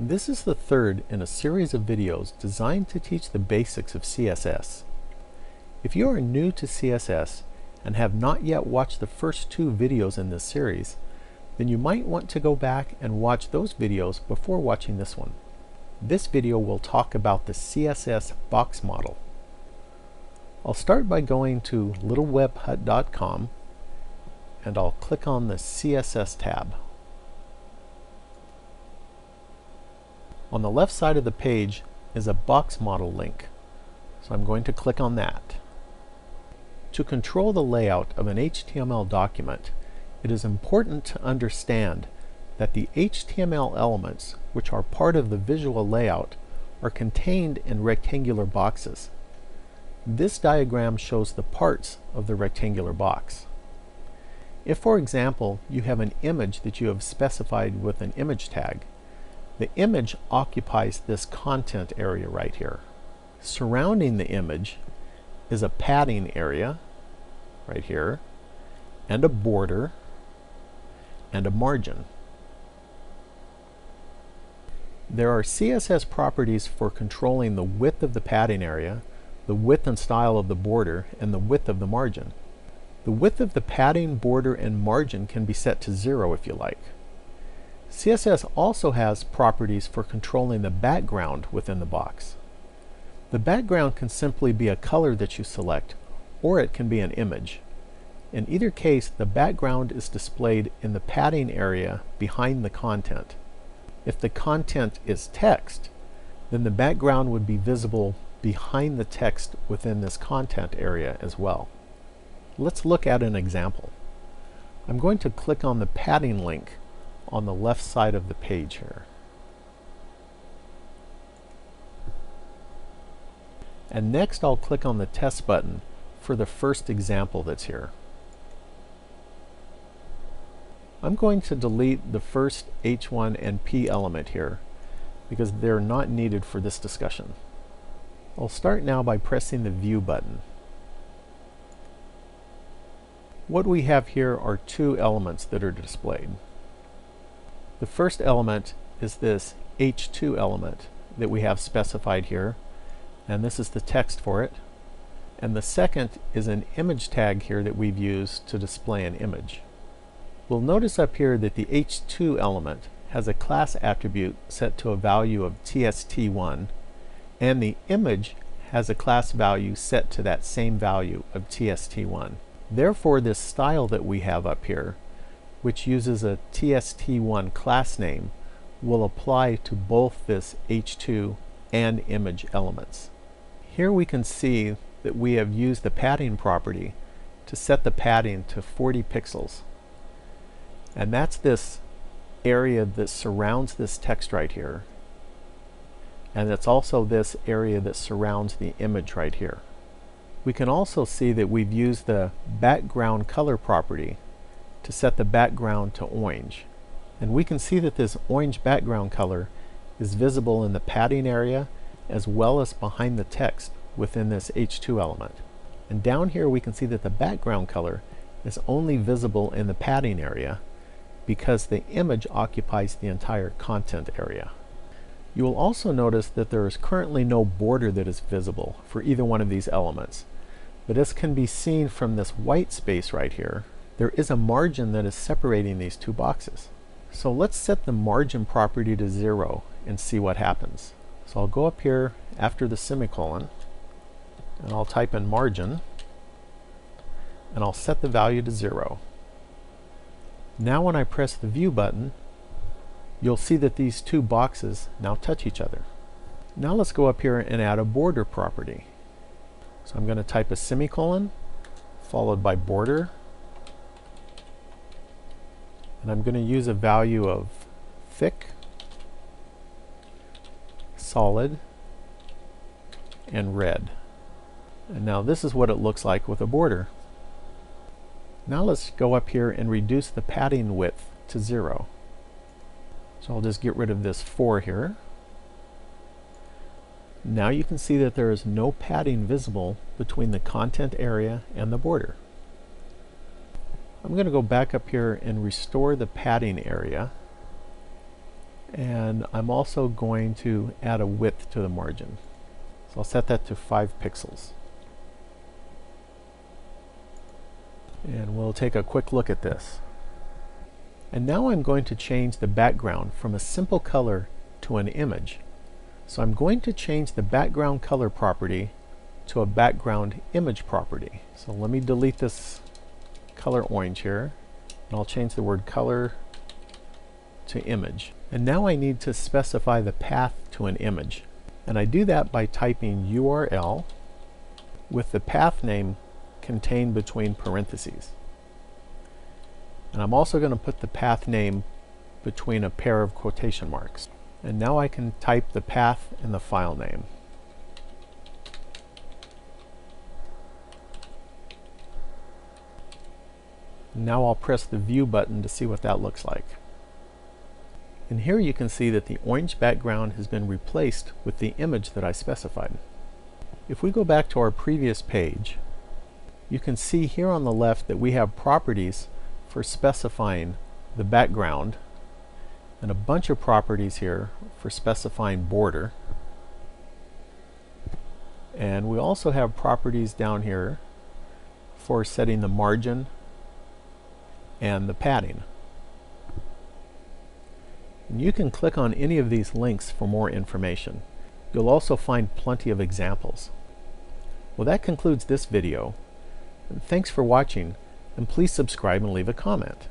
This is the third in a series of videos designed to teach the basics of CSS. If you are new to CSS and have not yet watched the first two videos in this series, then you might want to go back and watch those videos before watching this one. This video will talk about the CSS box model. I'll start by going to littlewebhut.com and I'll click on the CSS tab. On the left side of the page is a box model link, so I'm going to click on that. To control the layout of an HTML document, it is important to understand that the HTML elements, which are part of the visual layout, are contained in rectangular boxes. This diagram shows the parts of the rectangular box. If, for example, you have an image that you have specified with an image tag, the image occupies this content area right here. Surrounding the image is a padding area right here, and a border, and a margin. There are CSS properties for controlling the width of the padding area, the width and style of the border, and the width of the margin. The width of the padding, border, and margin can be set to 0 if you like. CSS also has properties for controlling the background within the box. The background can simply be a color that you select, or it can be an image. In either case, the background is displayed in the padding area behind the content. If the content is text, then the background would be visible behind the text within this content area as well. Let's look at an example. I'm going to click on the padding link on the left side of the page here. And next I'll click on the test button for the first example that's here. I'm going to delete the first H1 and P element here because they're not needed for this discussion. I'll start now by pressing the View button. What we have here are two elements that are displayed. The first element is this H2 element that we have specified here, and this is the text for it. And the second is an image tag here that we've used to display an image. We'll notice up here that the H2 element has a class attribute set to a value of tst1, and the image has a class value set to that same value of tst1. Therefore, this style that we have up here, which uses a tst1 class name, will apply to both this H2 and image elements. Here we can see that we have used the padding property to set the padding to 40 pixels. And that's this area that surrounds this text right here. And it's also this area that surrounds the image right here. We can also see that we've used the background color property to set the background to orange. And we can see that this orange background color is visible in the padding area as well as behind the text within this H2 element. And down here we can see that the background color is only visible in the padding area because the image occupies the entire content area. You will also notice that there is currently no border that is visible for either one of these elements. But as can be seen from this white space right here, there is a margin that is separating these two boxes. So let's set the margin property to 0 and see what happens. So I'll go up here after the semicolon and I'll type in margin and I'll set the value to 0. Now when I press the View button, you'll see that these two boxes now touch each other. Now let's go up here and add a border property. So I'm going to type a semicolon followed by border, and I'm going to use a value of thick, solid, and red. And now this is what it looks like with a border. Now let's go up here and reduce the padding width to 0. So I'll just get rid of this 4 here. Now you can see that there is no padding visible between the content area and the border. I'm going to go back up here and restore the padding area. And I'm also going to add a width to the margin. So I'll set that to 5 pixels. And we'll take a quick look at this. And now I'm going to change the background from a simple color to an image. So I'm going to change the background color property to a background image property. So let me delete this color orange here, and I'll change the word color to image. And now I need to specify the path to an image. And I do that by typing URL with the path name contained between parentheses. And I'm also going to put the path name between a pair of quotation marks. And now I can type the path and the file name. Now I'll press the View button to see what that looks like. And here you can see that the orange background has been replaced with the image that I specified. If we go back to our previous page, you can see here on the left that we have properties for specifying the background and a bunch of properties here for specifying border. And we also have properties down here for setting the margin and the padding. And you can click on any of these links for more information. You'll also find plenty of examples. Well, that concludes this video. Thanks for watching, and please subscribe and leave a comment.